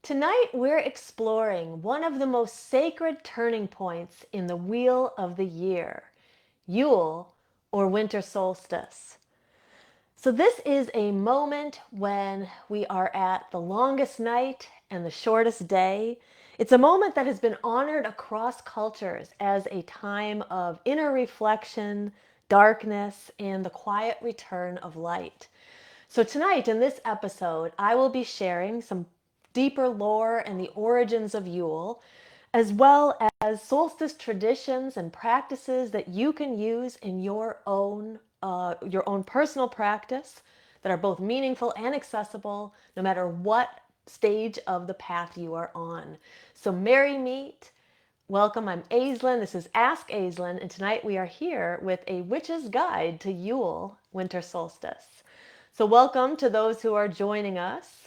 Tonight, we're exploring one of the most sacred turning points in the wheel of the year, Yule or Winter Solstice. So, this is a moment when we are at the longest night and the shortest day. It's a moment that has been honored across cultures as a time of inner reflection, darkness, and the quiet return of light. So, tonight in this episode, I will be sharing some deeper lore and the origins of Yule, as well as solstice traditions and practices that you can use in your own personal practice that are both meaningful and accessible, no matter what stage of the path you are on. So, merry meet. Welcome, I'm Aislin. This is Ask Aislin, and tonight we are here with a witch's guide to Yule, winter solstice. So, welcome to those who are joining us.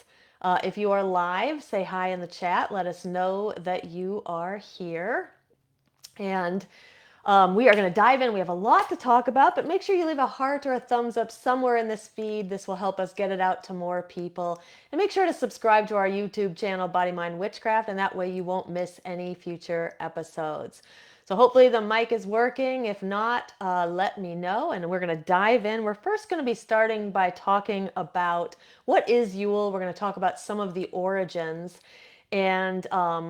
If you are live, say hi in the chat. Let us know that you are here. And we are going to dive in. We have a lot to talk about, but make sure you leave a heart or a thumbs up somewhere in this feed. This will help us get it out to more people. And make sure to subscribe to our YouTube channel, Body, Mind, Witchcraft, and that way you won't miss any future episodes. So hopefully the mic is working. If not, let me know, and we're going to dive in. We're first going to be starting by talking about what is Yule. We're going to talk about some of the origins. And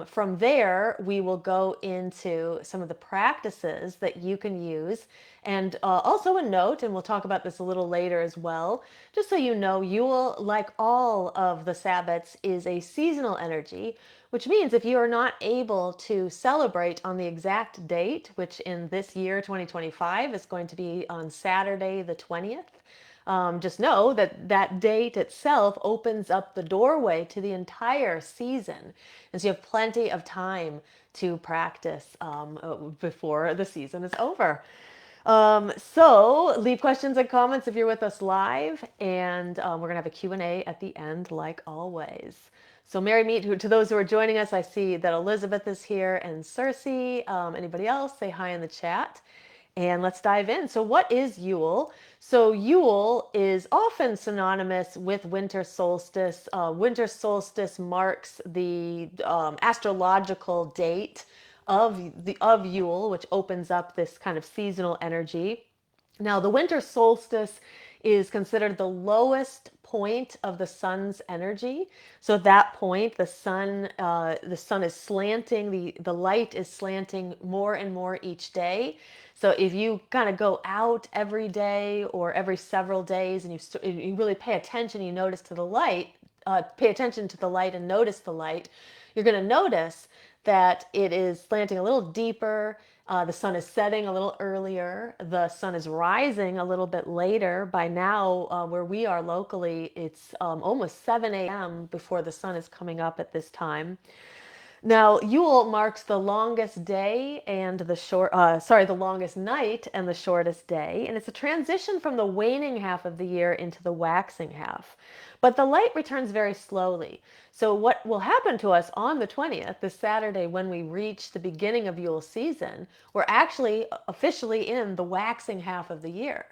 from there, we will go into some of the practices that you can use. And also a note, and we'll talk about this a little later as well, just so you know, Yule, like all of the Sabbats, is a seasonal energy, which means if you are not able to celebrate on the exact date, which in this year, 2025, is going to be on Saturday, the 20th, just know that that date itself opens up the doorway to the entire season. And so you have plenty of time to practice before the season is over. So leave questions and comments if you're with us live, and we're going to have a Q&A at the end like always. So merry meet to those who are joining us. I see that Elizabeth is here and Cersei. Anybody else, say hi in the chat. And let's dive in. So, what is Yule? So, Yule is often synonymous with winter solstice. Winter solstice marks the astrological date of Yule, which opens up this kind of seasonal energy. Now, the winter solstice is considered the lowest point of the sun's energy. So at that point, the sun is slanting, the light is slanting more and more each day. So if you kind of go out every day or every several days, and you really pay attention, you notice to the light, pay attention to the light and notice the light, you're going to notice that it is slanting a little deeper. The sun is setting a little earlier. The sun is rising a little bit later. By now, where we are locally, it's almost 7 a.m. before the sun is coming up at this time. Now, Yule marks the longest day and the longest night and the shortest day, and it's a transition from the waning half of the year into the waxing half. But the light returns very slowly. So, what will happen to us on the 20th, this Saturday, when we reach the beginning of Yule season, we're actually officially in the waxing half of the year.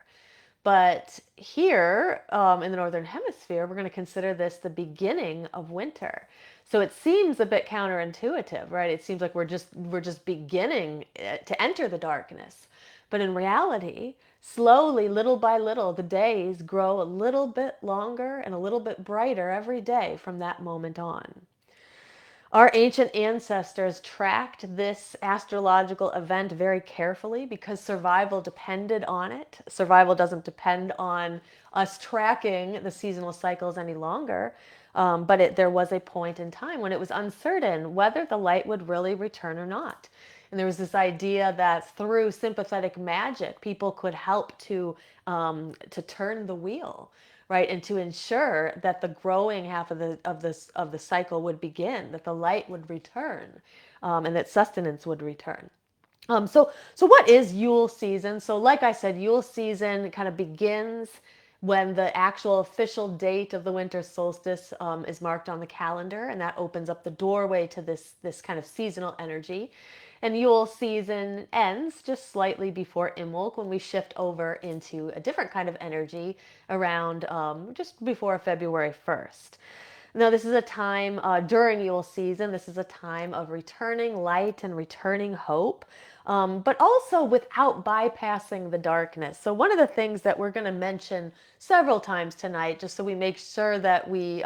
But here in the Northern Hemisphere, we're going to consider this the beginning of winter. So it seems a bit counterintuitive, right? It seems like we're just beginning to enter the darkness. But in reality, slowly, little by little, the days grow a little bit longer and a little bit brighter every day from that moment on. Our ancient ancestors tracked this astrological event very carefully because survival depended on it. Survival doesn't depend on us tracking the seasonal cycles any longer. But there was a point in time when it was uncertain whether the light would really return or not. And there was this idea that through sympathetic magic, people could help to turn the wheel, right, and to ensure that the growing half of the cycle would begin, that the light would return, and that sustenance would return. So what is Yule season? So like I said, Yule season kind of begins when the actual official date of the winter solstice is marked on the calendar, and that opens up the doorway to this kind of seasonal energy. And Yule season ends just slightly before Imbolc, when we shift over into a different kind of energy around just before February 1st. No, this is a time during Yule season. This is a time of returning light and returning hope, but also without bypassing the darkness. So, one of the things that we're going to mention several times tonight, just so we make sure that we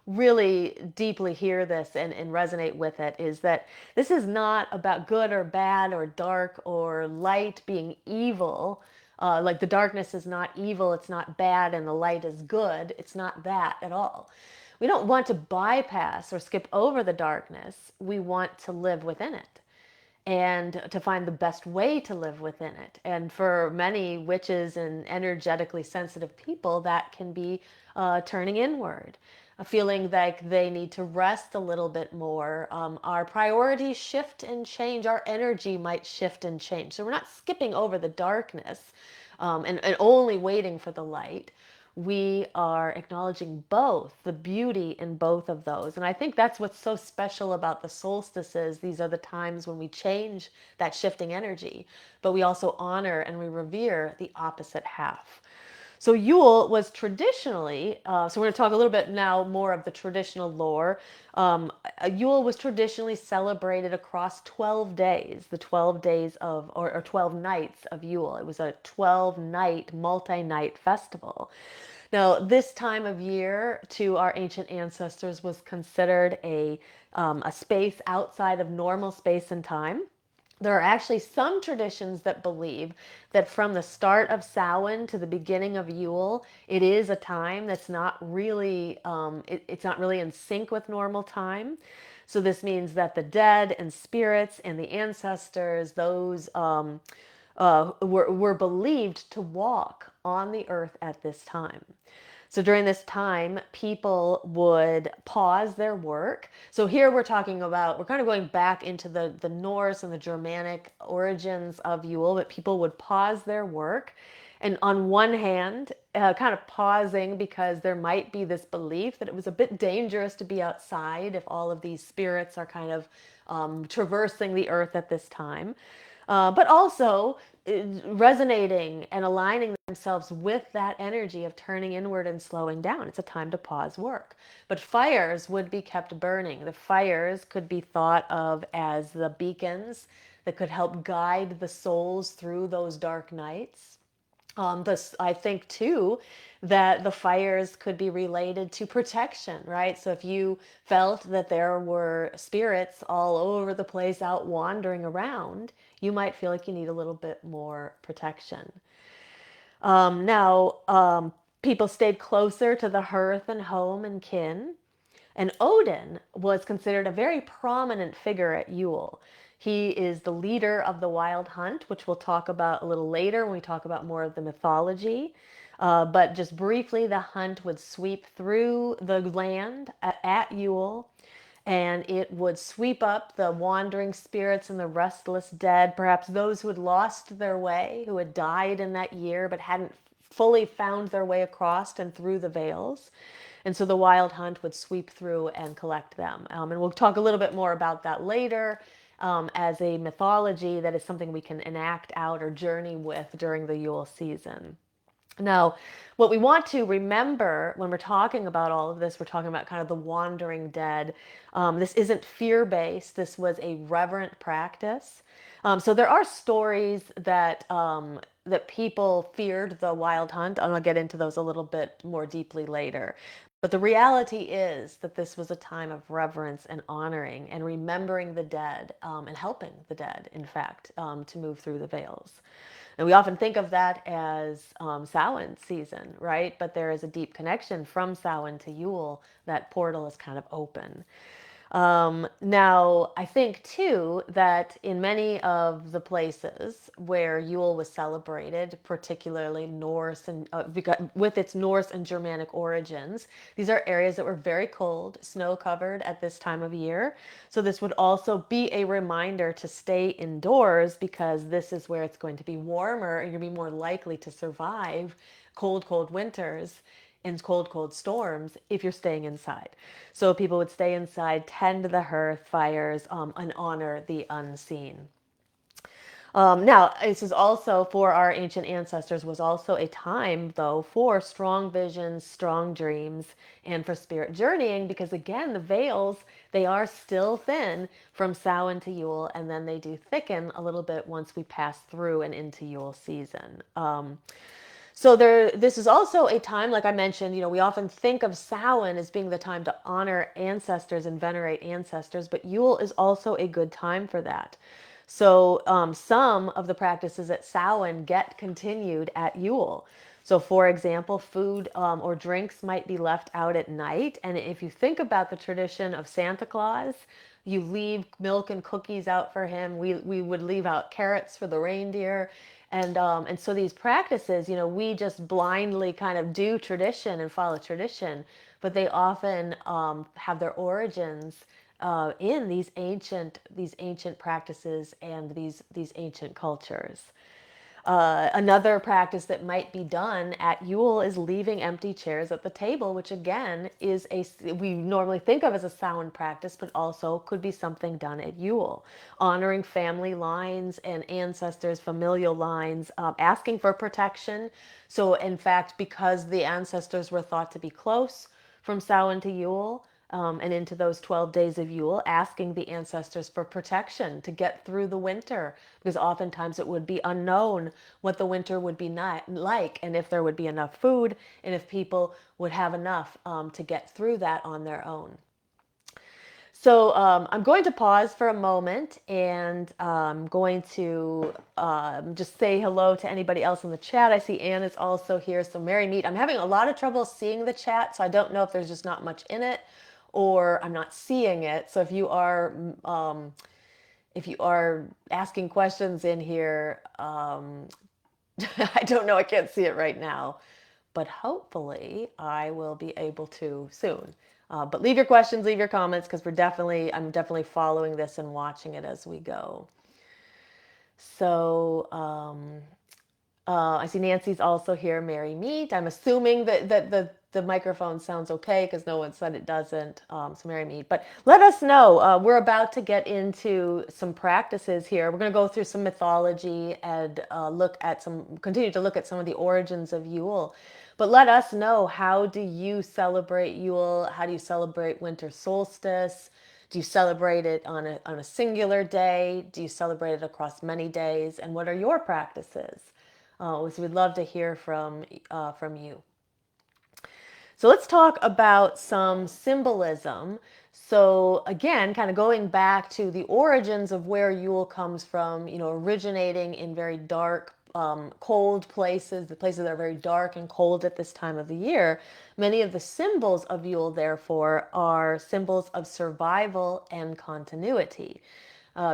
really deeply hear this and resonate with it, is that this is not about good or bad or dark or light being evil. Like the darkness is not evil, it's not bad, and the light is good. It's not that at all. We don't want to bypass or skip over the darkness. We want to live within it and to find the best way to live within it. And for many witches and energetically sensitive people, that can be turning inward, feeling like they need to rest a little bit more. Our priorities shift and change. Our energy might shift and change. So we're not skipping over the darkness and only waiting for the light. We are acknowledging both, the beauty in both of those. And I think that's what's so special about the solstices. These are the times when we change that shifting energy, but we also honor and we revere the opposite half. So Yule was traditionally, so we're going to talk a little bit now more of the traditional lore. Yule was traditionally celebrated across 12 days, the 12 days of, or 12 nights of Yule. It was a 12-night, multi-night festival. Now, this time of year to our ancient ancestors was considered a space outside of normal space and time. There are actually some traditions that believe that from the start of Samhain to the beginning of Yule, it is a time that's not really, it's not really in sync with normal time. So this means that the dead and spirits and the ancestors, those were believed to walk on the earth at this time. So during this time, people would pause their work. So here we're talking about, we're kind of going back into the Norse and the Germanic origins of Yule, but people would pause their work. And on one hand, kind of pausing because there might be this belief that it was a bit dangerous to be outside if all of these spirits are kind of traversing the earth at this time. But also resonating and aligning themselves with that energy of turning inward and slowing down. It's a time to pause work. But fires would be kept burning. The fires could be thought of as the beacons that could help guide the souls through those dark nights. I think too that the fires could be related to protection, right? So if you felt that there were spirits all over the place out wandering around, you might feel like you need a little bit more protection. Now, people stayed closer to the hearth and home and kin. And Odin was considered a very prominent figure at Yule. He is the leader of the wild hunt, which we'll talk about a little later when we talk about more of the mythology. But just briefly, the hunt would sweep through the land at Yule, and it would sweep up the wandering spirits and the restless dead, perhaps those who had lost their way, who had died in that year but hadn't fully found their way across and through the veils. And so the wild hunt would sweep through and collect them. And we'll talk a little bit more about that later as a mythology that is something we can enact out or journey with during the Yule season. Now, what we want to remember when we're talking about all of this, we're talking about kind of the wandering dead. This isn't fear based, this was a reverent practice. So there are stories that people feared the wild hunt, and I'll get into those a little bit more deeply later. But the reality is that this was a time of reverence and honoring and remembering the dead and helping the dead, in fact, to move through the veils. And we often think of that as Samhain season, right? But there is a deep connection from Samhain to Yule. That portal is kind of open. Now, I think too that in many of the places where Yule was celebrated, particularly Norse and with its Norse and Germanic origins, these are areas that were very cold, snow covered at this time of year. So this would also be a reminder to stay indoors because this is where it's going to be warmer and you're going to be more likely to survive cold, cold winters in cold, cold storms if you're staying inside. So people would stay inside, tend to the hearth fires, and honor the unseen. Now, this is also for our ancient ancestors was also a time, though, for strong visions, strong dreams, and for spirit journeying, because again, the veils, they are still thin from Samhain to Yule, and then they do thicken a little bit once we pass through and into Yule season. So this is also a time, like I mentioned, we often think of Samhain as being the time to honor ancestors and venerate ancestors, but Yule is also a good time for that. So some of the practices at Samhain get continued at Yule. So, for example, food or drinks might be left out at night. And if you think about the tradition of Santa Claus, you leave milk and cookies out for him. We would leave out carrots for the reindeer. And so these practices, we just blindly kind of do tradition and follow tradition, but they often have their origins in these ancient practices and these ancient cultures. Another practice that might be done at Yule is leaving empty chairs at the table, which again is we normally think of as a Samhain practice, but also could be something done at Yule, honoring family lines and ancestors, familial lines, asking for protection. So, in fact, because the ancestors were thought to be close from Samhain to Yule, and into those 12 days of Yule, asking the ancestors for protection to get through the winter, because oftentimes it would be unknown what the winter would be like, and if there would be enough food, and if people would have enough to get through that on their own. So I'm going to pause for a moment, and I'm going to just say hello to anybody else in the chat. I see Anne is also here. So Mary Meet. I'm having a lot of trouble seeing the chat, so I don't know if there's just not much in it or I'm not seeing it. So if you are asking questions in here, I don't know. I can't see it right now, but hopefully I will be able to soon. But leave your questions, leave your comments, because I'm definitely following this and watching it as we go. So I see Nancy's also here. Mary Meet. I'm assuming that the microphone sounds okay because no one said it doesn't. So Mary Meet. But let us know. We're about to get into some practices here. We're going to go through some mythology and continue to look at some of the origins of Yule. But let us know, how do you celebrate Yule? How do you celebrate Winter Solstice? Do you celebrate it on a singular day? Do you celebrate it across many days? And what are your practices? So we'd love to hear from you. So let's talk about some symbolism. So again, kind of going back to the origins of where Yule comes from, originating in very dark, cold places, the places that are very dark and cold at this time of the year. Many of the symbols of Yule, therefore, are symbols of survival and continuity.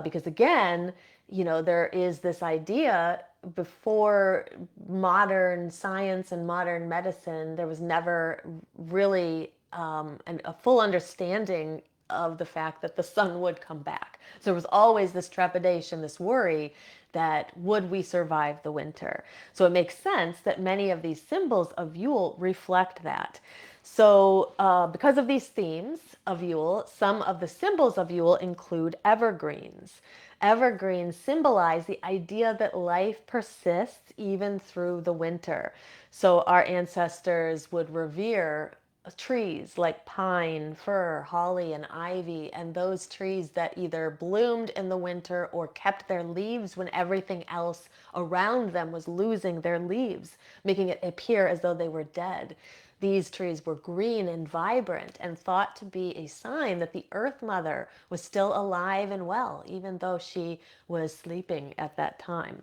Because again, there is this idea before modern science and modern medicine, there was never really a full understanding of the fact that the sun would come back. So there was always this trepidation, this worry that would we survive the winter? So it makes sense that many of these symbols of Yule reflect that. So, because of these themes of Yule, some of the symbols of Yule include evergreens. Evergreens symbolize the idea that life persists even through the winter. So, our ancestors would revere trees like pine, fir, holly, and ivy, and those trees that either bloomed in the winter or kept their leaves when everything else around them was losing their leaves, making it appear as though they were dead. These trees were green and vibrant and thought to be a sign that the Earth Mother was still alive and well, even though she was sleeping at that time.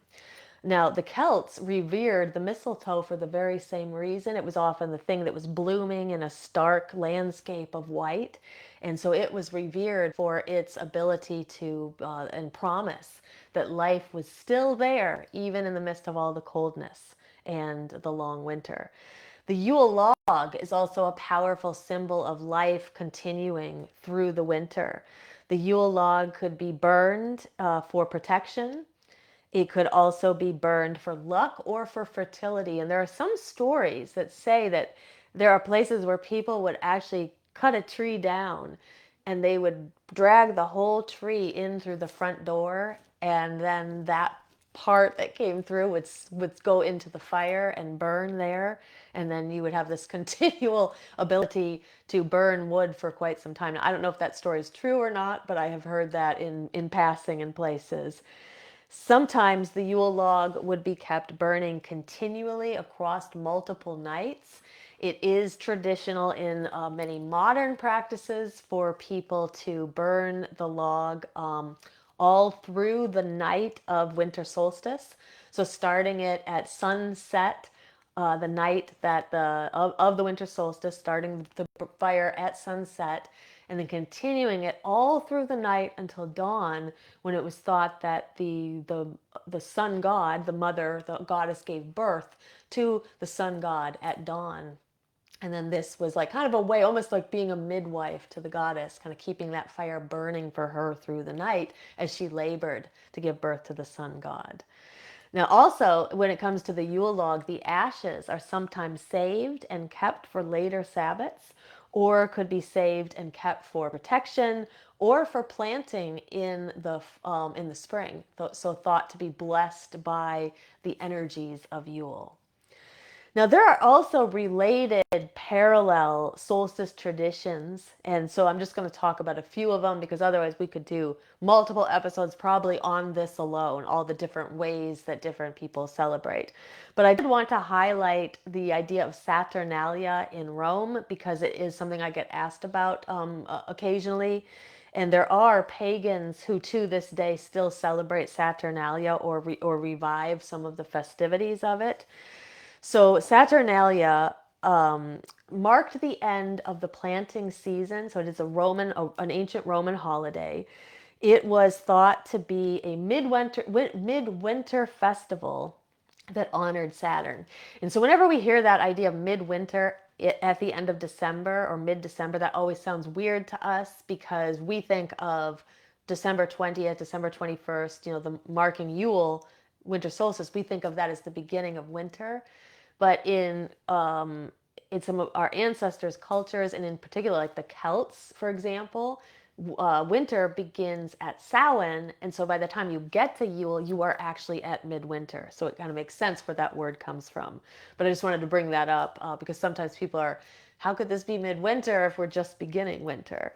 Now, the Celts revered the mistletoe for the very same reason. It was often the thing that was blooming in a stark landscape of white. And so it was revered for its ability to and promise that life was still there, even in the midst of all the coldness and the long winter. The Yule log is also a powerful symbol of life continuing through the winter. The Yule log could be burned for protection. It could also be burned for luck or for fertility. And there are some stories that say that there are places where people would actually cut a tree down and they would drag the whole tree in through the front door, and then that part that came through would go into the fire and burn there. And then you would have this continual ability to burn wood for quite some time. Now, I don't know if that story is true or not, but I have heard that in passing in places. Sometimes the Yule log would be kept burning continually across multiple nights. It is traditional in many modern practices for people to burn the log all through the night of winter solstice. So starting it at sunset, the night that of the winter solstice, starting the fire at sunset, and then continuing it all through the night until dawn, when it was thought that the sun god, the mother, the goddess, gave birth to the sun god at dawn. And then this was like kind of a way, almost like being a midwife to the goddess, kind of keeping that fire burning for her through the night as she labored to give birth to the sun god. Now, also, when it comes to the Yule log, the ashes are sometimes saved and kept for later Sabbats, or could be saved and kept for protection or for planting in the spring. So thought to be blessed by the energies of Yule. Now, there are also related parallel solstice traditions. And so I'm just going to talk about a few of them because otherwise we could do multiple episodes probably on this alone, all the different ways that different people celebrate. But I did want to highlight the idea of Saturnalia in Rome because it is something I get asked about occasionally. And there are pagans who to this day still celebrate Saturnalia or revive some of the festivities of it. So Saturnalia marked the end of the planting season. So it is an ancient Roman holiday. It was thought to be a midwinter festival that honored Saturn. And so whenever we hear that idea of midwinter at the end of December or mid-December, that always sounds weird to us because we think of December 20th, December 21st, the marking Yule, winter solstice. We think of that as the beginning of winter. But in some of our ancestors' cultures, and in particular, like the Celts, for example, winter begins at Samhain, and so by the time you get to Yule, you are actually at midwinter. So it kind of makes sense where that word comes from. But I just wanted to bring that up because sometimes people are, how could this be midwinter if we're just beginning winter?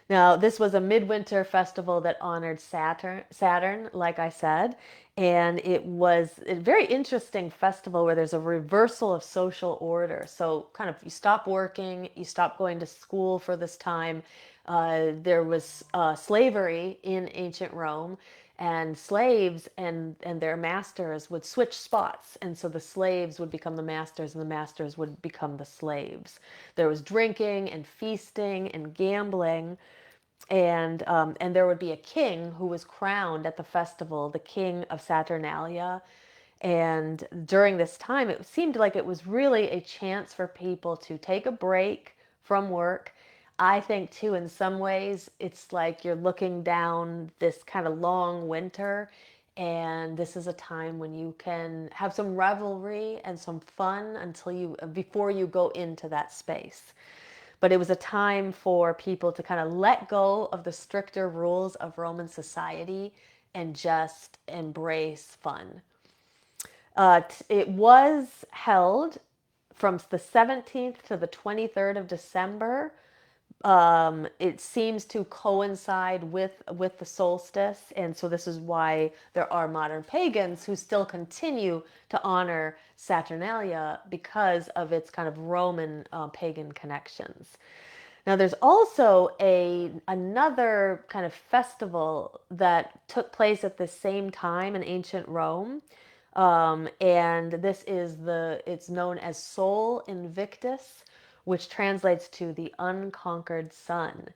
Now, this was a midwinter festival that honored Saturn, like I said, and it was a very interesting festival where there's a reversal of social order. So, kind of, you stop working, you stop going to school for this time. There was slavery in ancient Rome, and slaves and their masters would switch spots, and so the slaves would become the masters and the masters would become the slaves. There was drinking and feasting and gambling, and there would be a king who was crowned at the festival, the king of Saturnalia. And during this time, it seemed like it was really a chance for people to take a break from work. I think, too, in some ways, it's like you're looking down this kind of long winter, and this is a time when you can have some revelry and some fun before you go into that space. But it was a time for people to kind of let go of the stricter rules of Roman society and just embrace fun. It was held from the 17th to the 23rd of December. It seems to coincide with the solstice, and so this is why there are modern pagans who still continue to honor Saturnalia because of its kind of Roman pagan connections. Now, there's also another kind of festival that took place at the same time in ancient Rome, and it's known as Sol Invictus, which translates to the unconquered sun.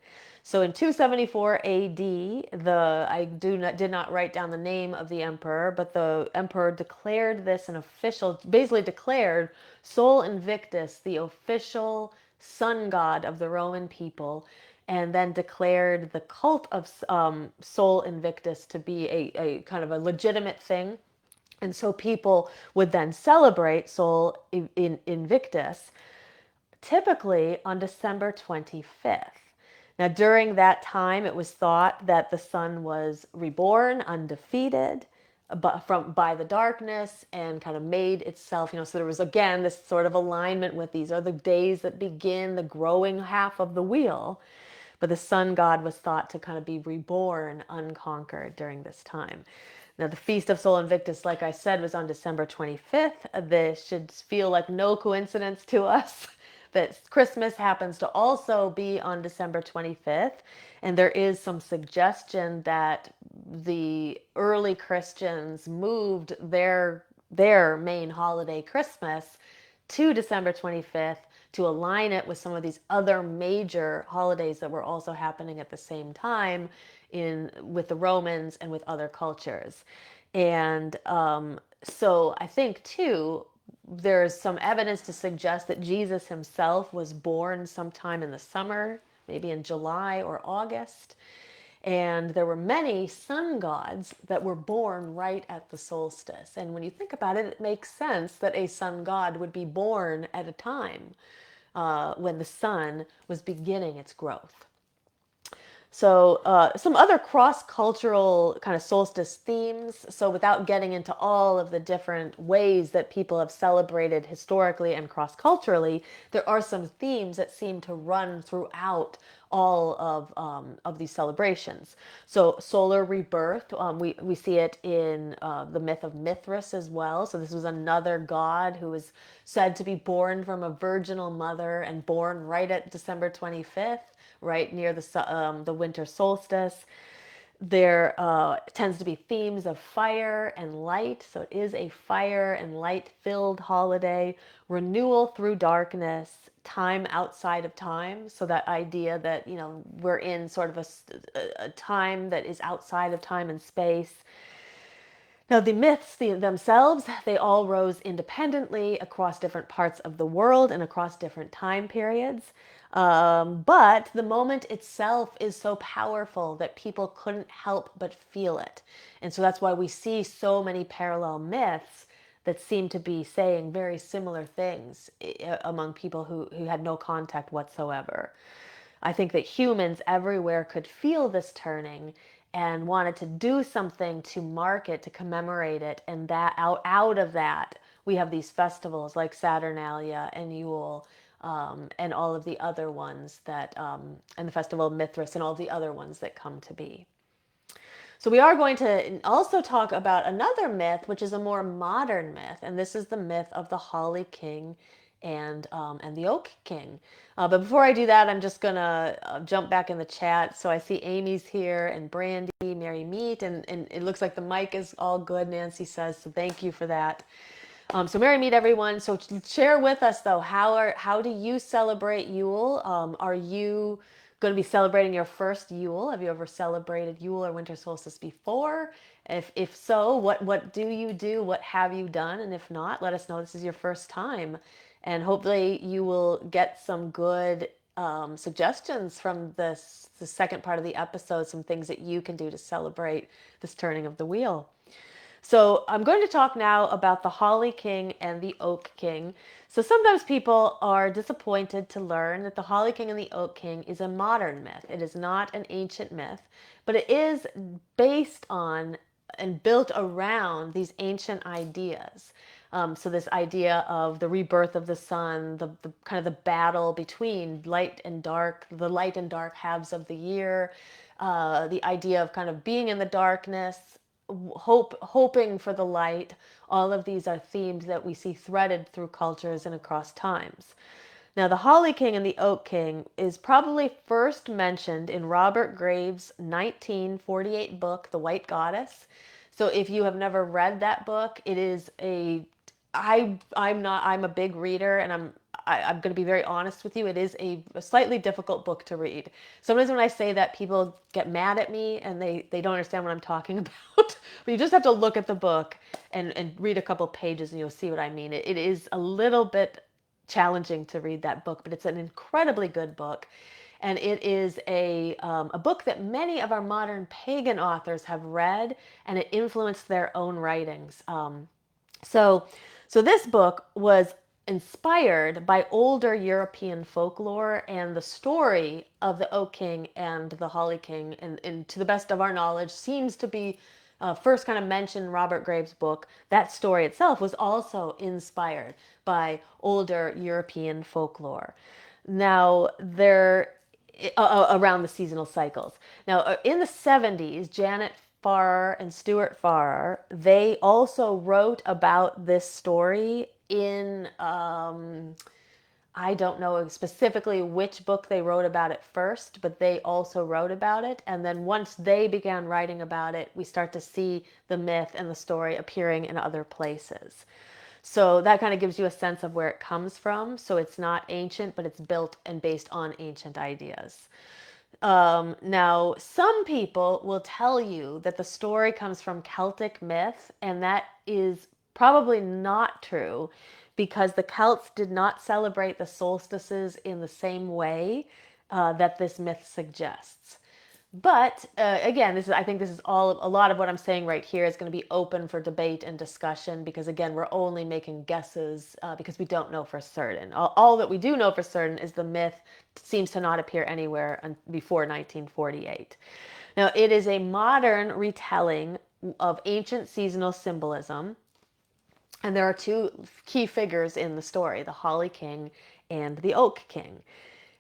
So in 274 AD, did not write down the name of the emperor, but the emperor declared basically declared Sol Invictus the official sun god of the Roman people, and then declared the cult of Sol Invictus to be a kind of a legitimate thing. And so people would then celebrate Sol Invictus typically on December 25th. Now, during that time, it was thought that the sun was reborn, undefeated, by the darkness and kind of made itself, so there was again this sort of alignment with these are the days that begin the growing half of the wheel. But the sun god was thought to kind of be reborn unconquered during this time. Now, the Feast of Sol Invictus, like I said, was on December 25th. This should feel like no coincidence to us that Christmas happens to also be on December 25th. And there is some suggestion that the early Christians moved their main holiday, Christmas, to December 25th to align it with some of these other major holidays that were also happening at the same time in with the Romans and with other cultures. And so I think too there's some evidence to suggest that Jesus himself was born sometime in the summer, maybe in July or August. And there were many sun gods that were born right at the solstice. And when you think about it, it makes sense that a sun god would be born at a time when the sun was beginning its growth. So some other cross-cultural kind of solstice themes. So without getting into all of the different ways that people have celebrated historically and cross-culturally, there are some themes that seem to run throughout all of these celebrations. So solar rebirth, we see it in the myth of Mithras as well. So this was another god who was said to be born from a virginal mother and born right at December 25th, right near the winter solstice. There tends to be themes of fire and light, so it is a fire and light filled holiday. Renewal through darkness, time outside of time. So that idea that we're in sort of a time that is outside of time and space. Now, the myths themselves, they all rose independently across different parts of the world and across different time periods. But the moment itself is so powerful that people couldn't help but feel it. And so that's why we see so many parallel myths that seem to be saying very similar things among people who had no contact whatsoever. I think that humans everywhere could feel this turning and wanted to do something to mark it, to commemorate it. And that out of that, we have these festivals like Saturnalia and Yule, and all of the other ones and the Festival of Mithras and all the other ones that come to be. So we are going to also talk about another myth, which is a more modern myth, and this is the myth of the Holly King and the Oak King. But before I do that, I'm just gonna jump back in the chat. So I see Amy's here and Brandy, Mary Meet, and it looks like the mic is all good. Nancy says so. Thank you for that. So Mary Meet, everyone. So share with us though, how do you celebrate Yule? Are you going to be celebrating your first Yule? Have you ever celebrated Yule or winter solstice before? If so, what do you do? What have you done? And if not, let us know this is your first time. And hopefully you will get some good suggestions from the second part of the episode, some things that you can do to celebrate this turning of the wheel. So I'm going to talk now about the Holly King and the Oak King. So sometimes people are disappointed to learn that the Holly King and the Oak King is a modern myth. It is not an ancient myth, but it is based on and built around these ancient ideas. So this idea of the rebirth of the sun, the kind of the battle between light and dark, the light and dark halves of the year, the idea of kind of being in the darkness, hoping for the light. All of these are themes that we see threaded through cultures and across times. Now, the Holly King and the Oak King is probably first mentioned in Robert Graves' 1948 book, The White Goddess. So if you have never read that book, it is I'm a big reader, and I'm going to be very honest with you. It is a slightly difficult book to read. Sometimes when I say that, people get mad at me and they don't understand what I'm talking about. But you just have to look at the book and read a couple pages and you'll see what I mean. It is a little bit challenging to read that book, but it's an incredibly good book. And it is a book that many of our modern pagan authors have read, and it influenced their own writings. So, so this book was inspired by older European folklore, and the story of the Oak King and the Holly King, and to the best of our knowledge, seems to be first kind of mentioned Robert Graves' book, that story itself was also inspired by older European folklore. Now, around the seasonal cycles. Now, in the 70s, Janet Farrar and Stuart Farrar, they also wrote about this story in I don't know specifically which book they wrote about it first, but they also wrote about it. And then once they began writing about it, we start to see the myth and the story appearing in other places. So that kind of gives you a sense of where it comes from. So it's not ancient, but it's built and based on ancient ideas. Now, some people will tell you that the story comes from Celtic myth, and that is probably not true because the Celts did not celebrate the solstices in the same way that this myth suggests. But again, I think this is all, a lot of what I'm saying right here is going to be open for debate and discussion because, again, we're only making guesses because we don't know for certain. All that we do know for certain is the myth seems to not appear anywhere before 1948. Now, it is a modern retelling of ancient seasonal symbolism, and there are two key figures in the story, the Holly King and the Oak King.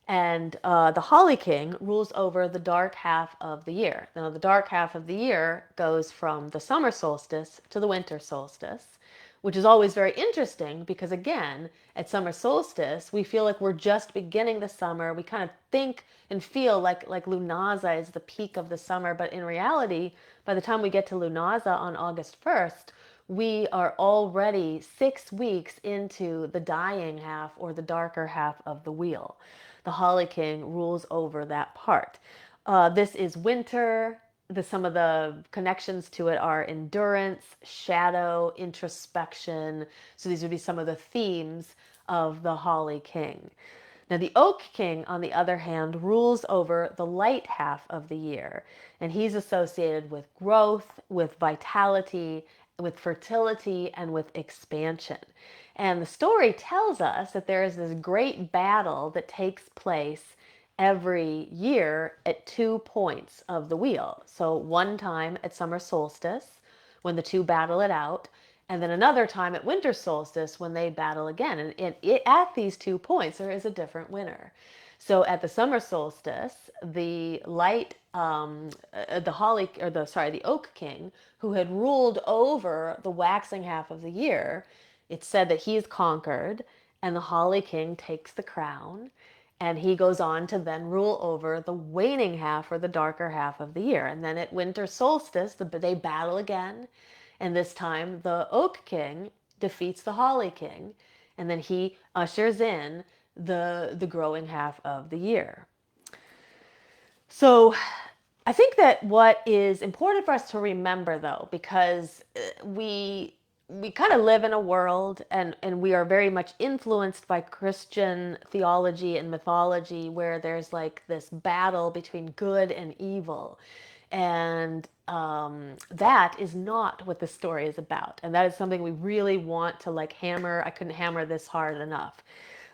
And the Holly King rules over the dark half of the year. Now, the dark half of the year goes from the summer solstice to the winter solstice, which is always very interesting because, again, at summer solstice, we feel like we're just beginning the summer. We kind of think and feel like Lunaza is the peak of the summer. But in reality, by the time we get to Lunaza on August 1st, we are already 6 weeks into the dying half or the darker half of the wheel. The Holly King rules over that part. This is winter. Some of the connections to it are endurance, shadow, introspection. So these would be some of the themes of the Holly King. Now, the Oak King, on the other hand, rules over the light half of the year, and he's associated with growth, with vitality, with fertility, and with expansion. And the story tells us that there is this great battle that takes place every year at 2 points of the wheel. So one time at summer solstice when the two battle it out, and then another time at winter solstice when they battle again. And at these 2 points, there is a different winner. So at the summer solstice, the the Oak King, who had ruled over the waxing half of the year, it's said that he is conquered, and the Holly King takes the crown, and he goes on to then rule over the waning half or the darker half of the year. And then at winter solstice, they battle again, and this time the Oak King defeats the Holly King, and then he ushers in the growing half of the year. So I think that what is important for us to remember, though, because we kind of live in a world and we are very much influenced by Christian theology and mythology where there's like this battle between good and evil. And that is not what the story is about. And that is something we really want to like hammer. I couldn't hammer this hard enough.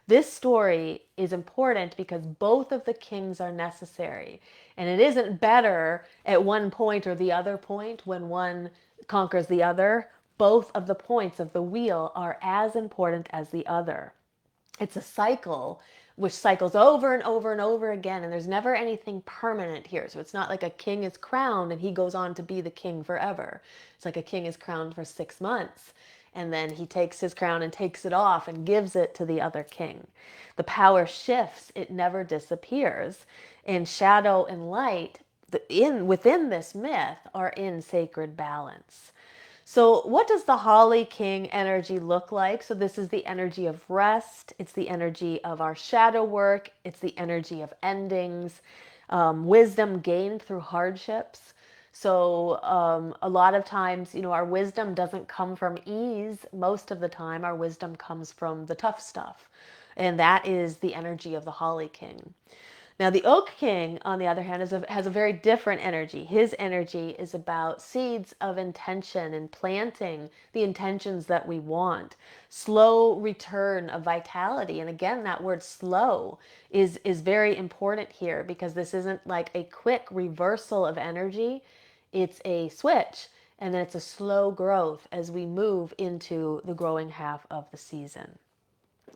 This story is important because both of the kings are necessary. And it isn't better at one point or the other point when one conquers the other. Both of the points of the wheel are as important as the other. It's a cycle which cycles over and over and over again, and there's never anything permanent here. So it's not like a king is crowned and he goes on to be the king forever. It's like a king is crowned for 6 months, and then he takes his crown and takes it off and gives it to the other king. The power shifts, it never disappears. And shadow and light within this myth are in sacred balance. So what does the Holly King energy look like? So this is the energy of rest. It's the energy of our shadow work. It's the energy of endings, wisdom gained through hardships. So a lot of times, our wisdom doesn't come from ease. Most of the time, our wisdom comes from the tough stuff. And that is the energy of the Holly King. Now, the Oak King, on the other hand, has a very different energy. His energy is about seeds of intention and planting the intentions that we want. Slow return of vitality. And again, that word slow is very important here because this isn't like a quick reversal of energy. It's a switch. and then it's a slow growth as we move into the growing half of the season.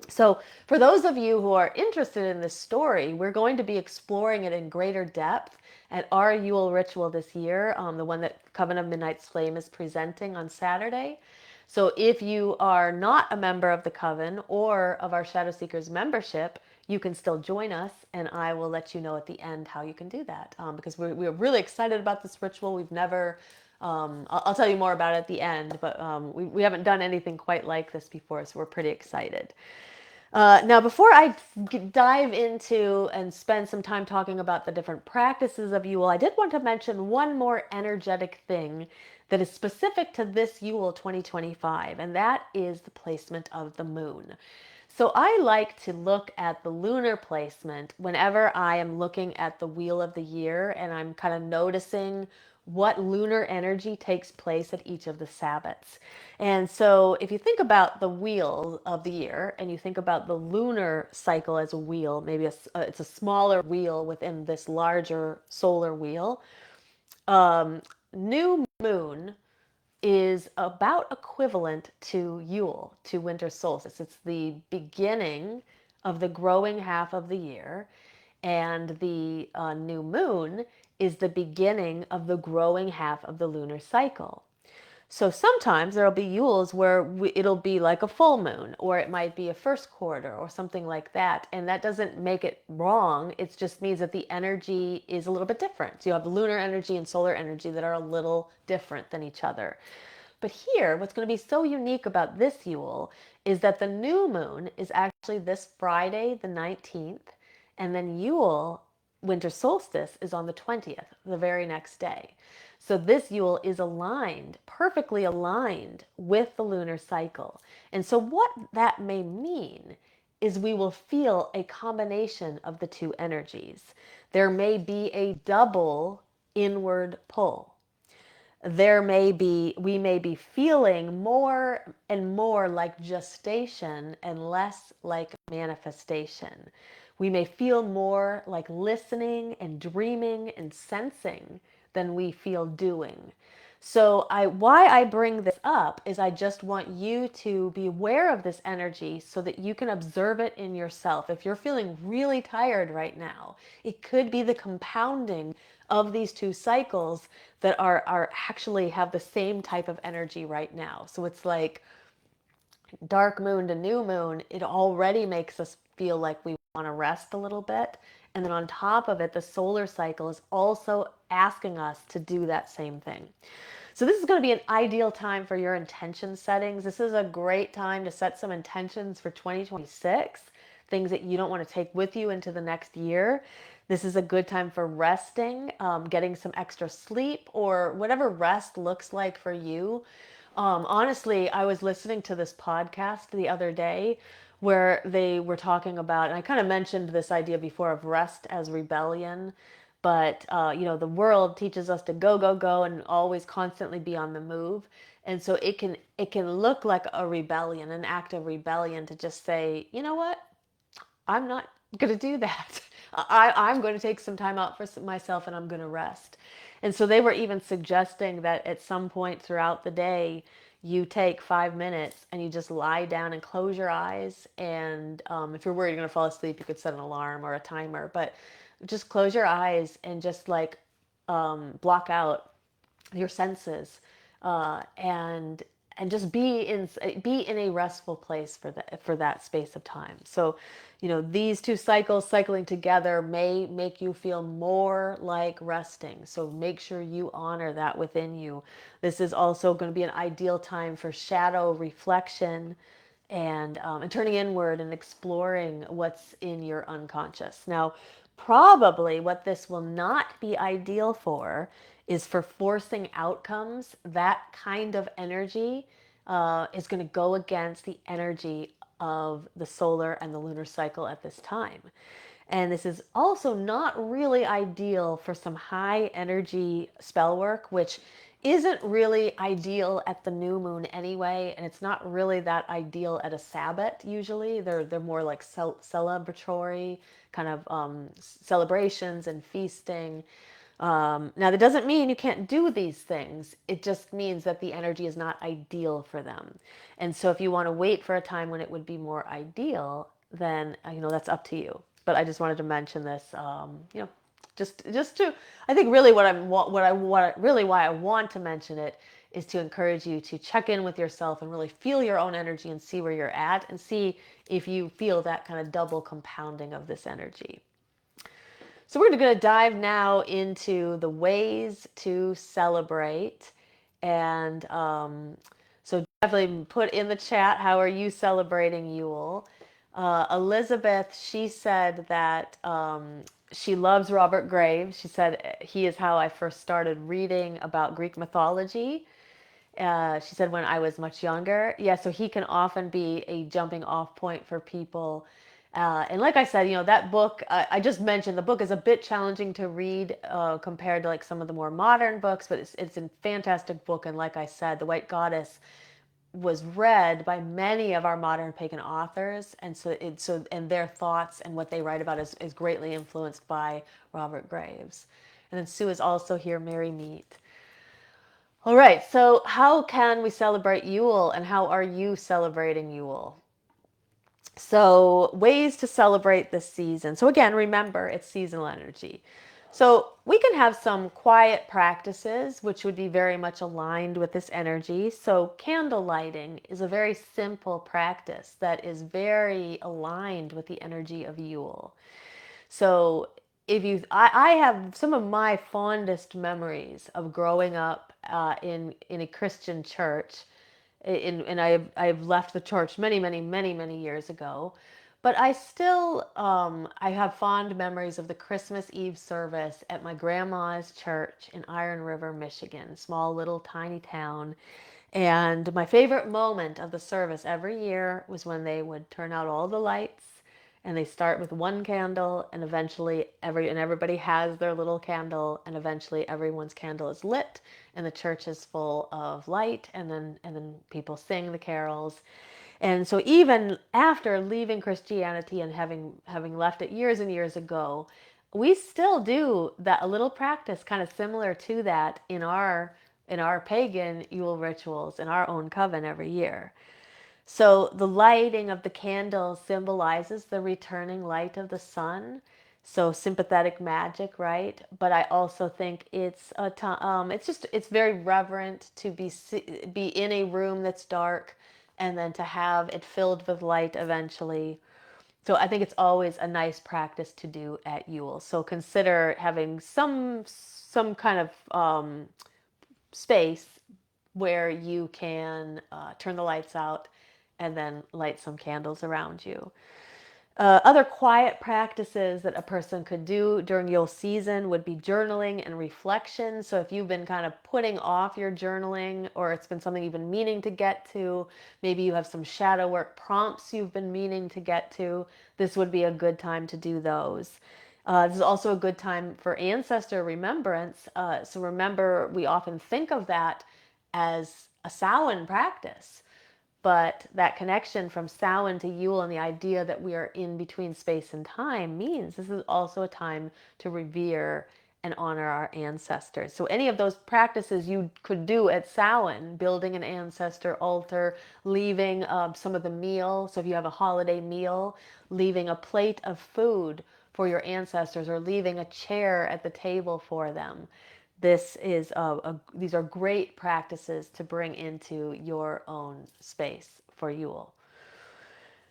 So, for those of you who are interested in this story, we're going to be exploring it in greater depth at our Yule ritual this year, the one that Coven of Midnight's Flame is presenting on Saturday. So, if you are not a member of the Coven or of our Shadow Seekers membership, you can still join us, and I will let you know at the end how you can do that, because we're really excited about this ritual. We've never I'll tell you more about it at the end, but we haven't done anything quite like this before, so we're pretty excited. Now, before I dive into and spend some time talking about the different practices of Yule, I did want to mention one more energetic thing that is specific to this Yule 2025, and that is the placement of the moon. So I like to look at the lunar placement whenever I am looking at the wheel of the year and I'm kind of noticing what lunar energy takes place at each of the Sabbats. And so if you think about the wheel of the year and you think about the lunar cycle as a wheel, maybe it's a smaller wheel within this larger solar wheel, new moon is about equivalent to Yule, to winter solstice. It's the beginning of the growing half of the year, and the new moon is the beginning of the growing half of the lunar cycle. So sometimes there'll be Yules where it'll be like a full moon, or it might be a first quarter or something like that. And that doesn't make it wrong. It just means that the energy is a little bit different. So you have lunar energy and solar energy that are a little different than each other. But here, what's going to be so unique about this Yule is that the new moon is actually this Friday, the 19th, and then Yule, winter solstice, is on the 20th, the very next day. So this Yule is aligned, perfectly aligned with the lunar cycle. And so what that may mean is we will feel a combination of the two energies. There may be a double inward pull. We may be feeling more and more like gestation and less like manifestation. We may feel more like listening and dreaming and sensing than we feel doing. So why I bring this up is I just want you to be aware of this energy so that you can observe it in yourself. If you're feeling really tired right now, it could be the compounding of these two cycles that are actually have the same type of energy right now. So it's like dark moon to new moon, it already makes us feel like we want to rest a little bit. And then on top of it, the solar cycle is also asking us to do that same thing. So this is going to be an ideal time for your intention settings. This is a great time to set some intentions for 2026, things that you don't want to take with you into the next year. This is a good time for resting, getting some extra sleep, or whatever rest looks like for you. Honestly, I was listening to this podcast the other day where they were talking about, and I kind of mentioned this idea before of rest as rebellion. But the world teaches us to go, go, go, and always constantly be on the move. And so it can look like a rebellion, an act of rebellion, to just say, you know what, I'm not going to do that. I'm going to take some time out for myself and I'm going to rest. And so they were even suggesting that at some point throughout the day, you take 5 minutes and you just lie down and close your eyes. And if you're worried you're going to fall asleep, you could set an alarm or a timer. But just close your eyes and just like block out your senses, and just be in a restful place for that space of time. So, these two cycles cycling together may make you feel more like resting. So make sure you honor that within you. This is also going to be an ideal time for shadow reflection and turning inward and exploring what's in your unconscious. Now, probably what this will not be ideal for is for forcing outcomes. That kind of energy is going to go against the energy of the solar and the lunar cycle at this time. And this is also not really ideal for some high energy spell work, which isn't really ideal at the new moon anyway, and it's not really that ideal at a Sabbat usually. They're more like celebratory kind of celebrations and feasting. Now, that doesn't mean you can't do these things. It just means that the energy is not ideal for them. And so if you want to wait for a time when it would be more ideal, then, that's up to you. But I just wanted to mention this, just to, I think really really why I want to mention it is to encourage you to check in with yourself and really feel your own energy and see where you're at and see if you feel that kind of double compounding of this energy. So we're going to dive now into the ways to celebrate. And so definitely put in the chat, how are you celebrating Yule? Elizabeth, she said that she loves Robert Graves. She said he is how I first started reading about Greek mythology. She said when I was much younger. Yeah, so he can often be a jumping off point for people. And like I said, that book, I just mentioned, the book is a bit challenging to read compared to like some of the more modern books, but it's a fantastic book. And like I said, The White Goddess was read by many of our modern pagan authors. And and their thoughts and what they write about is greatly influenced by Robert Graves. And then Sue is also here, Merry Meet. All right, so how can we celebrate Yule and how are you celebrating Yule? So, ways to celebrate this season. So, again, remember it's seasonal energy. So, we can have some quiet practices which would be very much aligned with this energy. So, candle lighting is a very simple practice that is very aligned with the energy of Yule. So, I have some of my fondest memories of growing up in a Christian church, and I've left the church many, many, many, many years ago, but I still I have fond memories of the Christmas Eve service at my grandma's church in Iron River, Michigan, small little tiny town. And my favorite moment of the service every year was when they would turn out all the lights and they start with one candle and eventually everybody has their little candle and eventually everyone's candle is lit and the church is full of light and then people sing the carols. And so even after leaving Christianity and having left it years and years ago, we still do that, a little practice kind of similar to that in our pagan Yule rituals in our own coven every year. So the lighting of the candles symbolizes the returning light of the sun. So sympathetic magic, right? But I also think it's very reverent to be in a room that's dark and then to have it filled with light eventually. So I think it's always a nice practice to do at Yule. So consider having some kind of space where you can turn the lights out and then light some candles around you. Other quiet practices that a person could do during Yule season would be journaling and reflection. So if you've been kind of putting off your journaling or it's been something you've been meaning to get to, maybe you have some shadow work prompts you've been meaning to get to, this would be a good time to do those. This is also a good time for ancestor remembrance. So remember, we often think of that as a Samhain practice. But that connection from Samhain to Yule and the idea that we are in between space and time means this is also a time to revere and honor our ancestors. So any of those practices you could do at Samhain, building an ancestor altar, leaving some of the meal. So if you have a holiday meal, leaving a plate of food for your ancestors or leaving a chair at the table for them. These are great practices to bring into your own space for Yule.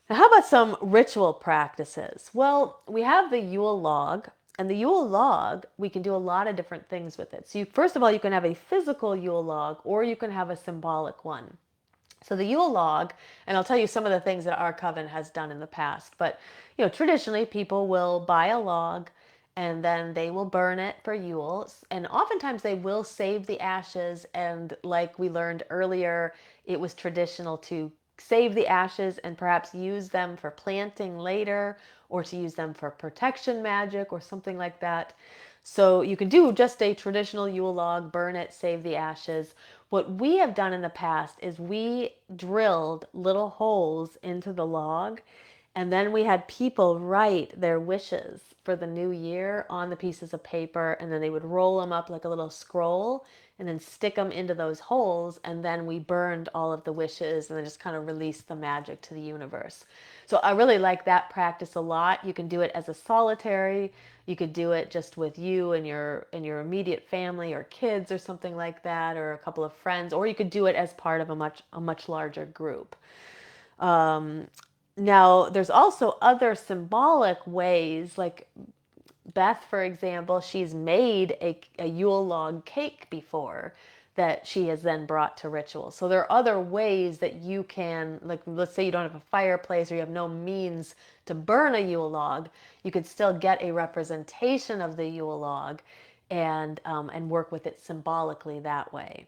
Now, how about some ritual practices? Well, we have the Yule log, and the Yule log, we can do a lot of different things with it. So first of all, you can have a physical Yule log, or you can have a symbolic one. So the Yule log, and I'll tell you some of the things that our coven has done in the past, but traditionally people will buy a log and then they will burn it for Yule. And oftentimes they will save the ashes. And like we learned earlier, it was traditional to save the ashes and perhaps use them for planting later or to use them for protection magic or something like that. So you can do just a traditional Yule log, burn it, save the ashes. What we have done in the past is we drilled little holes into the log And then we had people write their wishes for the new year on the pieces of paper, and then they would roll them up like a little scroll and then stick them into those holes. And then we burned all of the wishes and then just kind of released the magic to the universe. So I really like that practice a lot. You can do it as a solitary. You could do it just with you and your immediate family or kids or something like that, or a couple of friends, or you could do it as part of a much larger group. Um, Now, there's also other symbolic ways, like Beth, for example, she's made a Yule log cake before that she has then brought to ritual. So there are other ways that you can, like, let's say you don't have a fireplace or you have no means to burn a Yule log, you could still get a representation of the Yule log and work with it symbolically that way.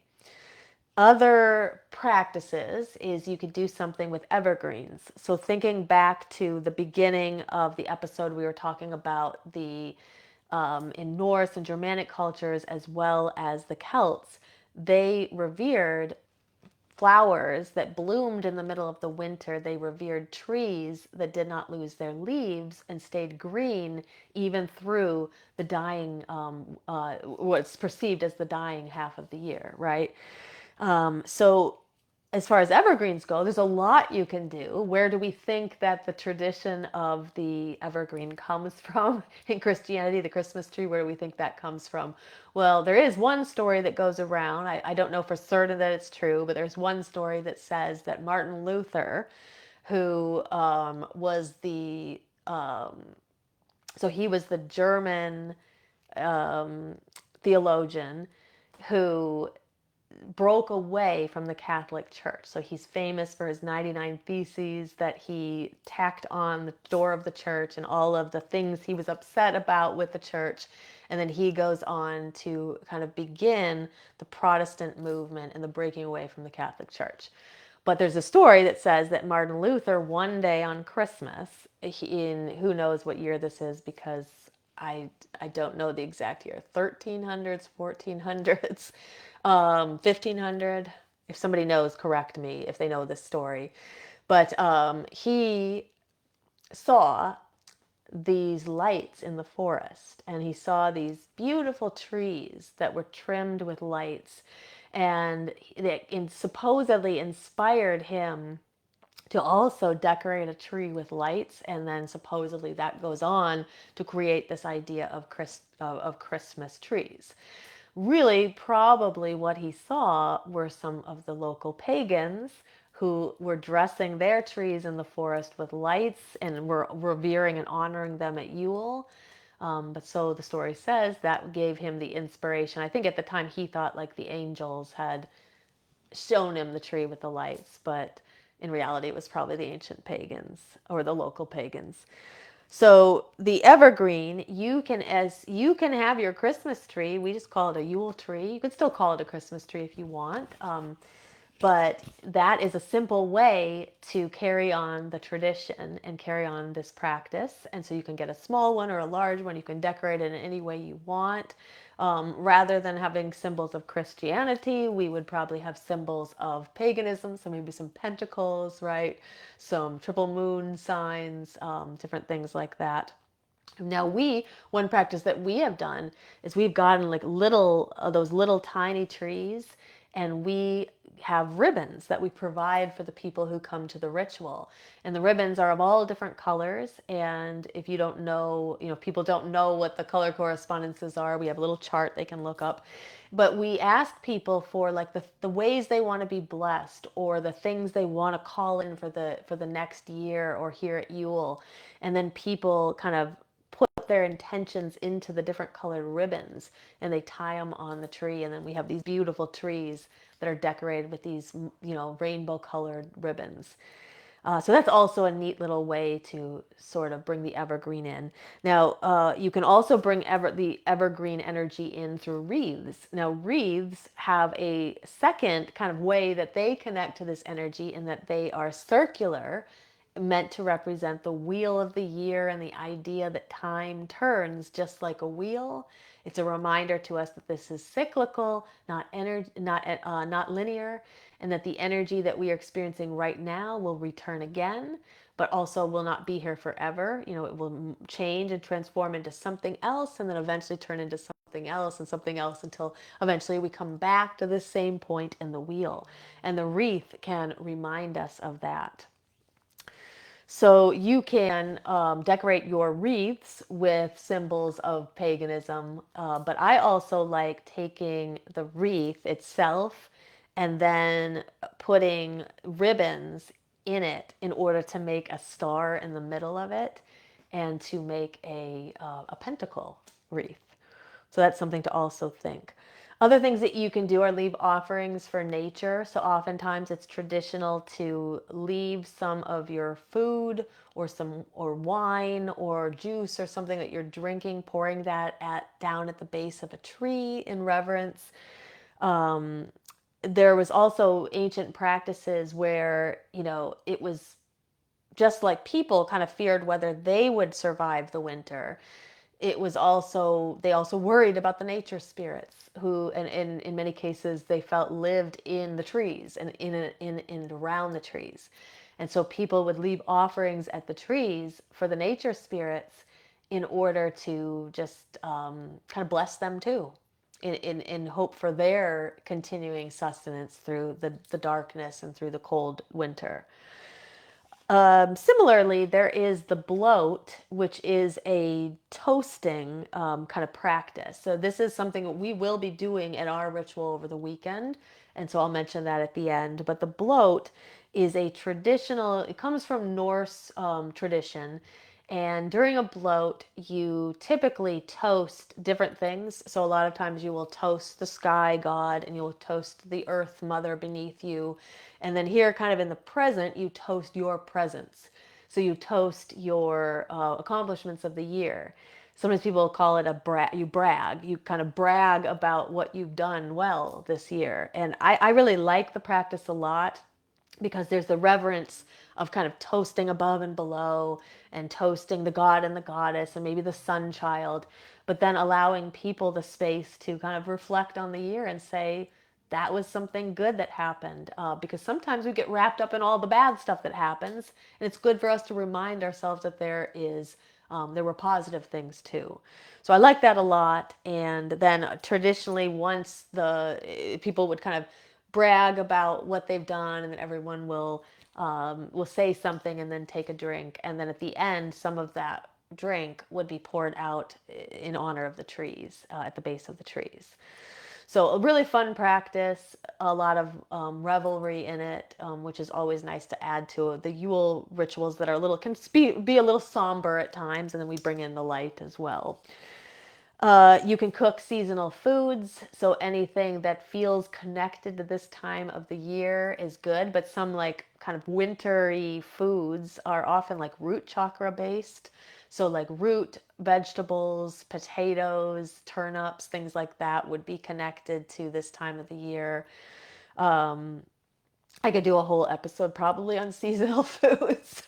Other practices is you could do something with evergreens. So thinking back to the beginning of the episode, we were talking about the in Norse and Germanic cultures as well as the Celts, they revered flowers that bloomed in the middle of the winter. They revered trees that did not lose their leaves and stayed green even through the dying, what's perceived as the dying half of the year, right? So as far as evergreens go, there's a lot you can do. Where do we think that the tradition of the evergreen comes from in Christianity, the Christmas tree? Where do we think that comes from? Well, there is one story that goes around. I don't know for certain that it's true, but there's one story that says that Martin Luther, who was so he was the German um, theologian who broke away from the Catholic Church. So he's famous for his 99 Theses that he tacked on the door of the church and all of the things he was upset about with the church. And then he goes on to kind of begin the Protestant movement and the breaking away from the Catholic Church. But there's a story that says that Martin Luther, one day on Christmas, in who knows what year this is because I I don't know the exact year, 1300s, 1400s, 1500. If somebody knows, correct me if they know this story. But he saw these lights in the forest and he saw these beautiful trees that were trimmed with lights and it supposedly inspired him to also decorate a tree with lights, and then supposedly that goes on to create this idea of Christmas trees. Really, probably what he saw were some of the local pagans who were dressing their trees in the forest with lights and were revering and honoring them at Yule. But so the story says that gave him the inspiration. I think at the time he thought like the angels had shown him the tree with the lights, but in reality, it was probably the ancient pagans or the local pagans. So the evergreen, you can have your Christmas tree. We just call it a Yule tree. You could still call it a Christmas tree if you want. But that is a simple way to carry on the tradition and carry on this practice. And so you can get a small one or a large one. You can decorate it in any way you want. Rather than having symbols of Christianity, we would probably have symbols of paganism. So maybe some pentacles, right? Some triple moon signs, different things like that. Now one practice that we have done is we've gotten like those little tiny trees and we have ribbons that we provide for the people who come to the ritual. And the ribbons are of all different colors. And if you don't know, people don't know what the color correspondences are, we have a little chart they can look up. But we ask people for like the ways they want to be blessed or the things they want to call in for the next year or here at Yule. And then people kind of put their intentions into the different colored ribbons and they tie them on the tree, and then we have these beautiful trees that are decorated with these rainbow colored ribbons. So that's also a neat little way to sort of bring the evergreen in. Now, you can also bring the evergreen energy in through wreaths. Now, wreaths have a second kind of way that they connect to this energy in that they are circular, meant to represent the wheel of the year and the idea that time turns just like a wheel. It's a reminder to us that this is cyclical, not linear, and that the energy that we are experiencing right now will return again. but also will not be here forever. It will change and transform into something else, and then eventually turn into something else and something else, until eventually we come back to the same point in the wheel. And the wreath can remind us of that. So you can decorate your wreaths with symbols of paganism, but I also like taking the wreath itself and then putting ribbons in it in order to make a star in the middle of it, and to make a pentacle wreath. So that's something to also think. Other things that you can do are leave offerings for nature. So oftentimes it's traditional to leave some of your food or wine or juice or something that you're drinking, pouring that down at the base of a tree in reverence. There was also ancient practices where, it was just like people kind of feared whether they would survive the winter. It was also, they also worried about the nature spirits, who, and in many cases, they felt lived in the trees and in and around the trees. And so people would leave offerings at the trees for the nature spirits in order to just kind of bless them too, in hope for their continuing sustenance through the darkness and through the cold winter. Similarly, there is the bloat, which is a toasting kind of practice. So this is something that we will be doing at our ritual over the weekend, and so I'll mention that at the end. But the bloat is a traditional, it comes from Norse tradition, and during a bloat, you typically toast different things. So a lot of times you will toast the sky god, and you'll toast the earth mother beneath you. And then here, kind of in the present, you toast your presence. So you toast your accomplishments of the year. Sometimes people call it you brag. You kind of brag about what you've done well this year. And I really like the practice a lot, because there's the reverence of kind of toasting above and below, and toasting the god and the goddess and maybe the sun child, but then allowing people the space to kind of reflect on the year and say, that was something good that happened. Because sometimes we get wrapped up in all the bad stuff that happens, and it's good for us to remind ourselves that there were positive things too. So I like that a lot. And then traditionally, once the people would kind of brag about what they've done, and then everyone will say something and then take a drink, and then at the end, some of that drink would be poured out in honor of the trees, at the base of the trees. So a really fun practice, a lot of revelry in it, which is always nice to add to the Yule rituals that are a little, can be a little somber at times, and then we bring in the light as well. You can cook seasonal foods, so anything that feels connected to this time of the year is good, but some like kind of wintry foods are often like root chakra based. So like root vegetables, potatoes, turnips, things like that would be connected to this time of the year. I could do a whole episode probably on seasonal foods.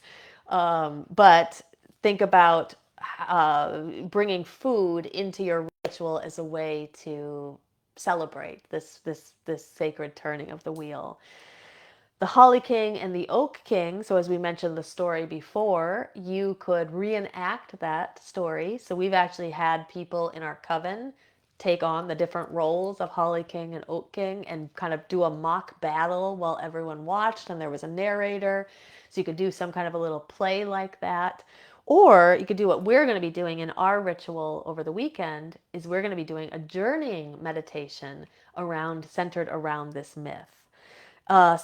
But think about bringing food into your ritual as a way to celebrate this sacred turning of the wheel. The Holly King and the Oak King. So as we mentioned the story before, you could reenact that story. So we've actually had people in our coven take on the different roles of Holly King and Oak King and kind of do a mock battle while everyone watched, and there was a narrator. So you could do some kind of a little play like that. Or you could do what we're going to be doing in our ritual over the weekend, is we're going to be doing a journeying meditation centered around this myth.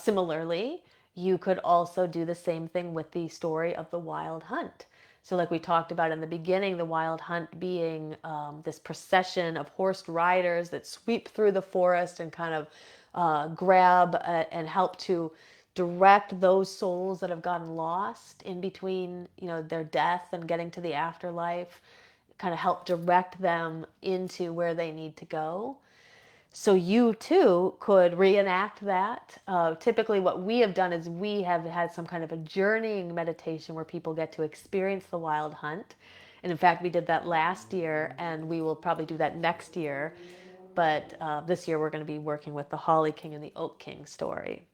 Similarly, you could also do the same thing with the story of the wild hunt. So, like we talked about in the beginning, the wild hunt being this procession of horsed riders that sweep through the forest and kind of grab and help to direct those souls that have gotten lost in between, their death and getting to the afterlife, kind of help direct them into where they need to go. So you too could reenact that. Typically, what we have done is we have had some kind of a journeying meditation where people get to experience the wild hunt. And in fact, we did that last year, and we will probably do that next year. But this year, we're going to be working with the Holly King and the Oak King story.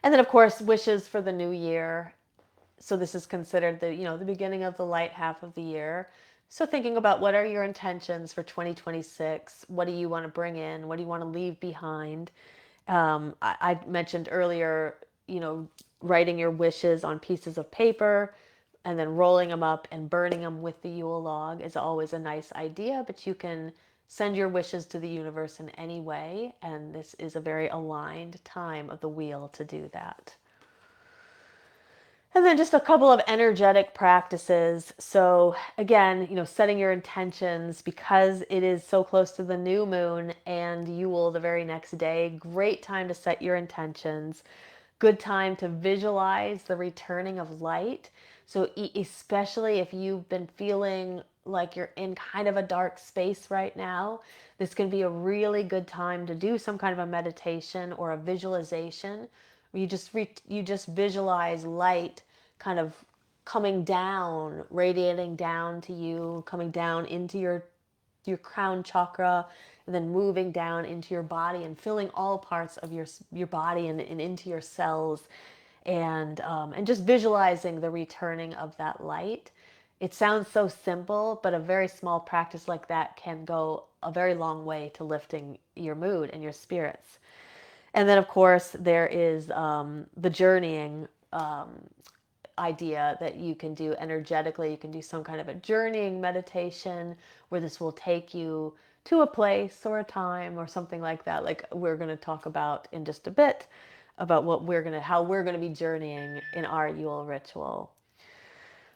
And then, of course, wishes for the new year. So this is considered the beginning of the light half of the year. So thinking about what are your intentions for 2026? What do you want to bring in? What do you want to leave behind? I mentioned earlier, writing your wishes on pieces of paper and then rolling them up and burning them with the Yule log is always a nice idea, but you can send your wishes to the universe in any way, and this is a very aligned time of the wheel to do that. And then just a couple of energetic practices. So again, setting your intentions because it is so close to the new moon and Yule the very next day. Great time to set your intentions. Good time to visualize the returning of light. So especially if you've been feeling like you're in kind of a dark space right now, this can be a really good time to do some kind of a meditation or a visualization where you just visualize light kind of coming down, radiating down to you, coming down into your crown chakra, and then moving down into your body and filling all parts of your body and into your cells, and just visualizing the returning of that light. It sounds so simple, but a very small practice like that can go a very long way to lifting your mood and your spirits. And then, of course, there is the journeying idea that you can do energetically. You can do some kind of a journeying meditation where this will take you to a place or a time or something like that. Like we're going to talk about in just a bit about how we're going to be journeying in our Yule ritual.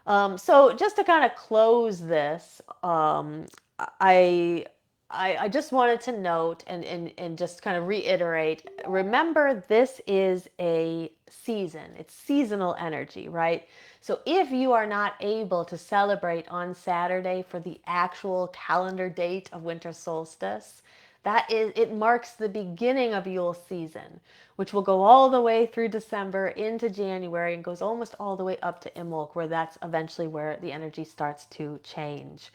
So just to kind of close this, I, I just wanted to note and just kind of reiterate, remember this is a season. It's seasonal energy, right? So if you are not able to celebrate on Saturday for the actual calendar date of winter solstice, it marks the beginning of Yule season, which will go all the way through December into January and goes almost all the way up to Imbolc, where that's eventually where the energy starts to change.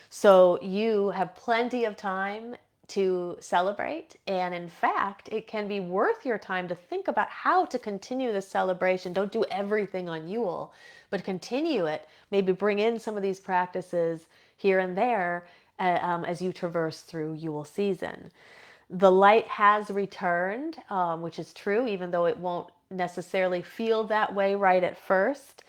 So you have plenty of time to celebrate. And in fact, it can be worth your time to think about how to continue the celebration. Don't do everything on Yule, but continue it. Maybe bring in some of these practices here and there as you traverse through Yule season. The light has returned, which is true, even though it won't necessarily feel that way right at first,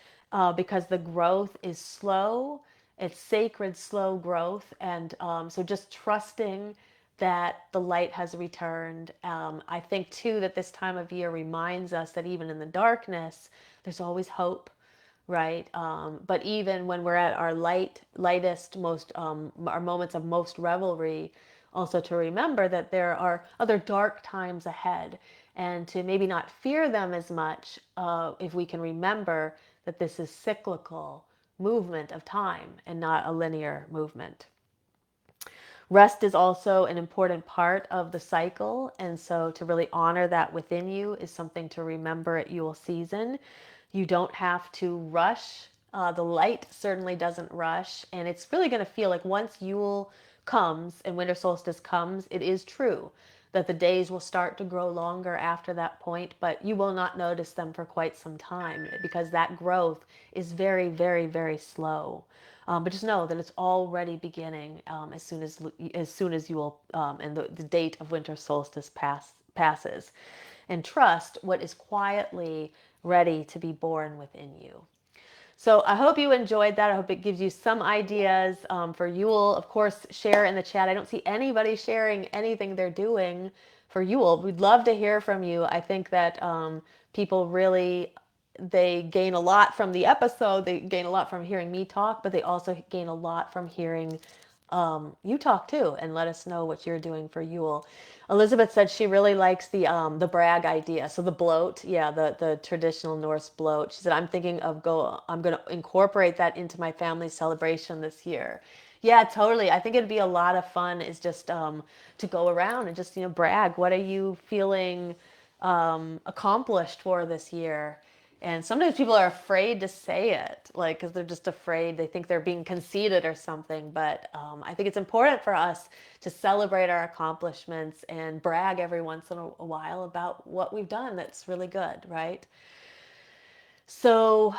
because the growth is slow. It's sacred, slow growth. And so just trusting that the light has returned. I think, too, that this time of year reminds us that even in the darkness, there's always hope, right? But even when we're at our lightest, our moments of most revelry, also to remember that there are other dark times ahead, and to maybe not fear them as much if we can remember that this is cyclical movement of time and not a linear movement. Rest is also an important part of the cycle, and so to really honor that within you is something to remember at Yule season. You don't have to rush. The light certainly doesn't rush, and it's really going to feel like once Yule comes and winter solstice comes, it is true that the days will start to grow longer after that point, but you will not notice them for quite some time because that growth is very, very, very slow. But just know that it's already beginning as soon as Yule and the date of winter solstice passes, and trust what is quietly ready to be born within you. So I hope you enjoyed that. I hope it gives you some ideas for Yule. Of course, share in the chat. I don't see anybody sharing anything they're doing for Yule. We'd love to hear from you. I think that people really, they gain a lot from the episode. They gain a lot from hearing me talk, but they also gain a lot from hearing you talk too, and let us know what you're doing for Yule. Elizabeth said she really likes the brag idea. So the bloat, yeah, the traditional Norse bloat. She said I'm going to incorporate that into my family celebration this year. Yeah, totally. I think it'd be a lot of fun is just to go around and just brag. What are you feeling accomplished for this year? And sometimes people are afraid to say it, like, because they're just afraid. They think they're being conceited or something. But I think it's important for us to celebrate our accomplishments and brag every once in a while about what we've done that's really good, right? So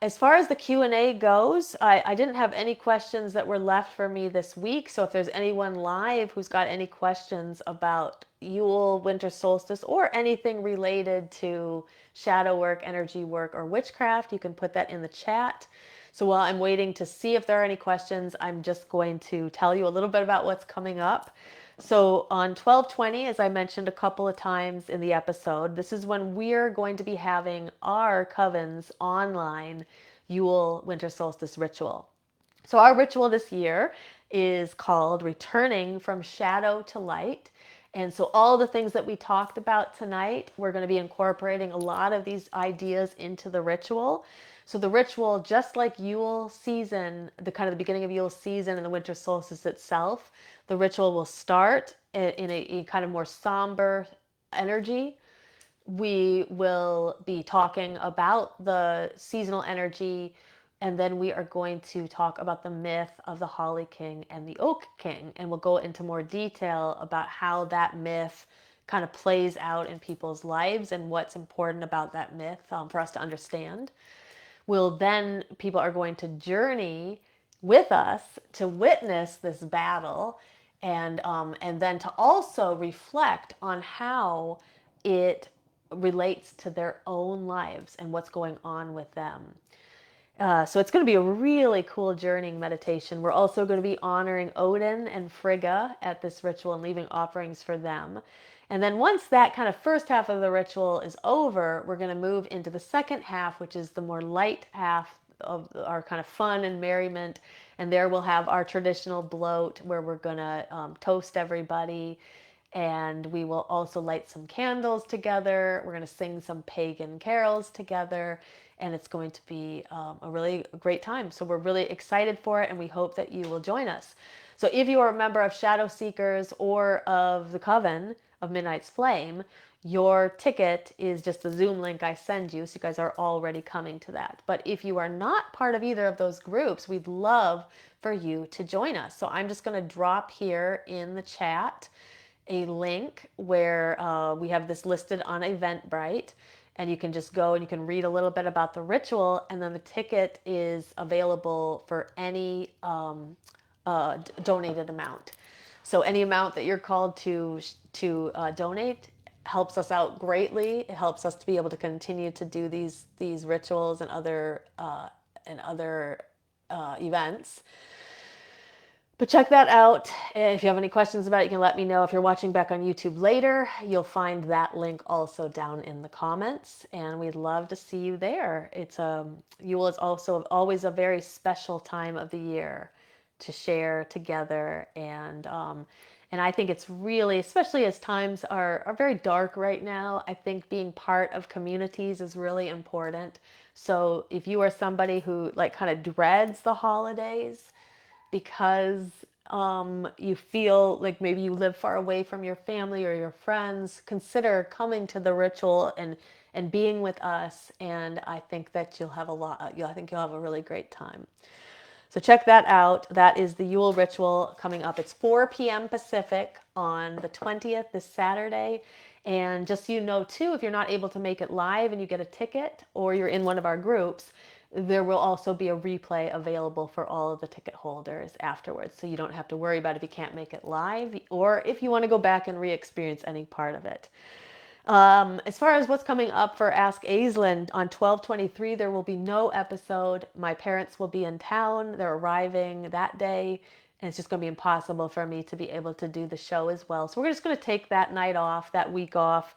as far as the Q&A goes, I didn't have any questions that were left for me this week. So if there's anyone live who's got any questions about Yule, Winter Solstice, or anything related to shadow work, energy work, or witchcraft, you can put that in the chat. So while I'm waiting to see if there are any questions, I'm just going to tell you a little bit about what's coming up. So on 12/20, as I mentioned a couple of times in the episode, this is when we're going to be having our Coven's online Yule Winter Solstice ritual. So our ritual this year is called Returning from Shadow to Light. And so all the things that we talked about tonight, we're going to be incorporating a lot of these ideas into the ritual. So the ritual, just like Yule season, the kind of the beginning of Yule season and the winter solstice itself, the ritual will start in a kind of more somber energy. We will be talking about the seasonal energy, and then we are going to talk about the myth of the Holly King and the Oak King, and we'll go into more detail about how that myth kind of plays out in people's lives and what's important about that myth for us to understand. People are going to journey with us to witness this battle, and then to also reflect on how it relates to their own lives and what's going on with them. So it's going to be a really cool journeying meditation. We're also going to be honoring Odin and Frigga at this ritual and leaving offerings for them. And then once that kind of first half of the ritual is over, we're going to move into the second half, which is the more light half of our kind of fun and merriment. And there we'll have our traditional bloat where we're going to toast everybody. And we will also light some candles together. We're going to sing some pagan carols together. And it's going to be a really great time. So we're really excited for it, and we hope that you will join us. So if you are a member of Shadow Seekers or of the Coven of Midnight's Flame, your ticket is just the Zoom link I send you. So you guys are already coming to that. But if you are not part of either of those groups, we'd love for you to join us. So I'm just going to drop here in the chat a link where we have this listed on Eventbrite, and you can just go and you can read a little bit about the ritual, and then the ticket is available for any donated amount. So any amount that you're called to donate helps us out greatly. It helps us to be able to continue to do these rituals and other events. But check that out. If you have any questions about it, you can let me know. If you're watching back on YouTube later, you'll find that link also down in the comments, and we'd love to see you there. Yule is also always a very special time of the year to share together, and I think it's really, especially as times are very dark right now, I think being part of communities is really important. So if you are somebody who like kind of dreads the holidays, because you feel like maybe you live far away from your family or your friends, consider coming to the ritual and being with us. And I think that you'll have a really great time. So check that out. That is the Yule ritual coming up. It's 4 p.m. Pacific on the 20th, this Saturday. And just so you know, too, if you're not able to make it live and you get a ticket or you're in one of our groups, there will also be a replay available for all of the ticket holders afterwards. So you don't have to worry about if you can't make it live or if you want to go back and re-experience any part of it. As far as what's coming up for Ask Aislin, on 12/23, there will be no episode. My parents will be in town. They're arriving that day, and it's just going to be impossible for me to be able to do the show as well. So we're just going to take that night off, that week off.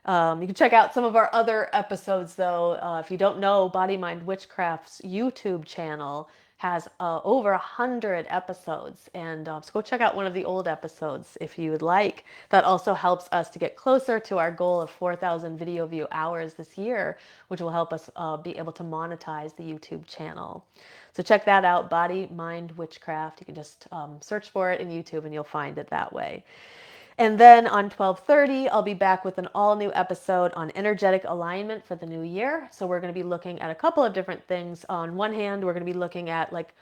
You can check out some of our other episodes, though. If you don't know, Body Mind Witchcraft's YouTube channel has over 100 episodes, and so go check out one of the old episodes if you would like. That also helps us to get closer to our goal of 4,000 video view hours this year, which will help us be able to monetize the YouTube channel. So check that out, Body Mind Witchcraft. You can just search for it in YouTube and you'll find it that way. And then on 12/30, I'll be back with an all-new episode on energetic alignment for the new year. So we're going to be looking at a couple of different things. On one hand, we're going to be looking at, like,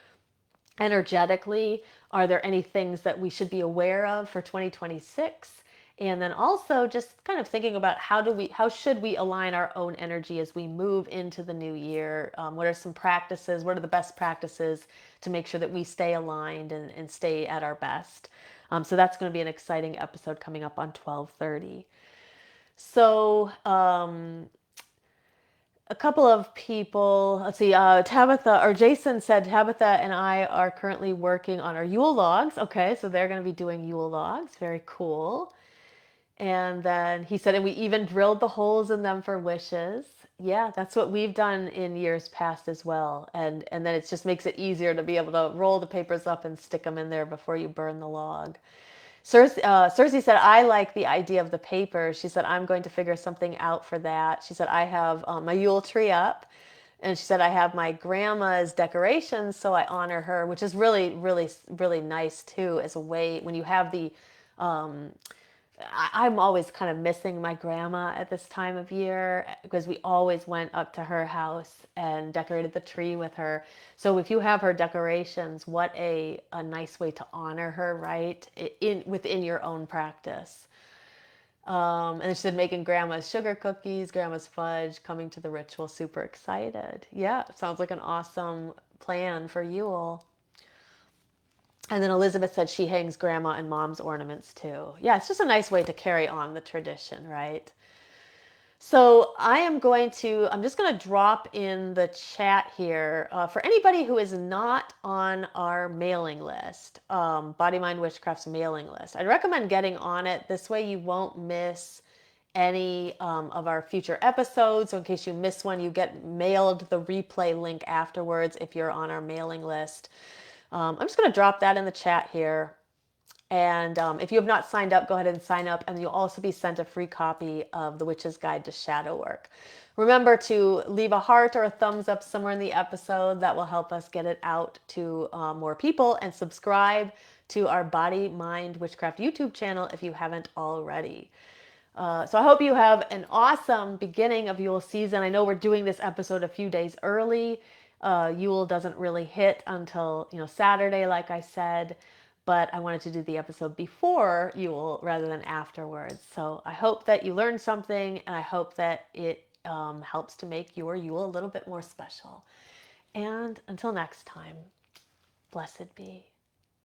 energetically, are there any things that we should be aware of for 2026? And then also just kind of thinking about how should we align our own energy as we move into the new year? What are some practices? What are the best practices to make sure that we stay aligned and stay at our best? So that's going to be an exciting episode coming up on 12:30. So a couple of people, let's see, Tabitha or Jason said Tabitha and I are currently working on our Yule logs. Okay, so they're going to be doing Yule logs. Very cool. And then he said, and we even drilled the holes in them for wishes. Yeah, that's what we've done in years past as well. And then it just makes it easier to be able to roll the papers up and stick them in there before you burn the log. Cersei said, I like the idea of the paper. She said, I'm going to figure something out for that. She said, I have my Yule tree up. And she said, I have my grandma's decorations, so I honor her, which is really, really, really nice too, as a way when you have the I'm always kind of missing my grandma at this time of year because we always went up to her house and decorated the tree with her. So if you have her decorations, what a nice way to honor her, right? Within your own practice. And she said making grandma's sugar cookies, grandma's fudge, coming to the ritual, super excited. Yeah, sounds like an awesome plan for Yule. And then Elizabeth said she hangs grandma and mom's ornaments too. Yeah, it's just a nice way to carry on the tradition, right? So I'm just going to drop in the chat here for anybody who is not on our mailing list, Body Mind Witchcraft's mailing list. I'd recommend getting on it. This way you won't miss any of our future episodes. So in case you miss one, you get mailed the replay link afterwards if you're on our mailing list. I'm just going to drop that in the chat here. And if you have not signed up, go ahead and sign up, and you'll also be sent a free copy of The Witch's Guide to Shadow Work. Remember to leave a heart or a thumbs up somewhere in the episode. That will help us get it out to more people, and subscribe to our Body Mind Witchcraft YouTube channel if you haven't already. So I hope you have an awesome beginning of Yule season. I know we're doing this episode a few days early. Yule doesn't really hit until Saturday, like I said, but I wanted to do the episode before Yule rather than afterwards. So I hope that you learned something, and I hope that it helps to make your Yule a little bit more special. And until next time, blessed be.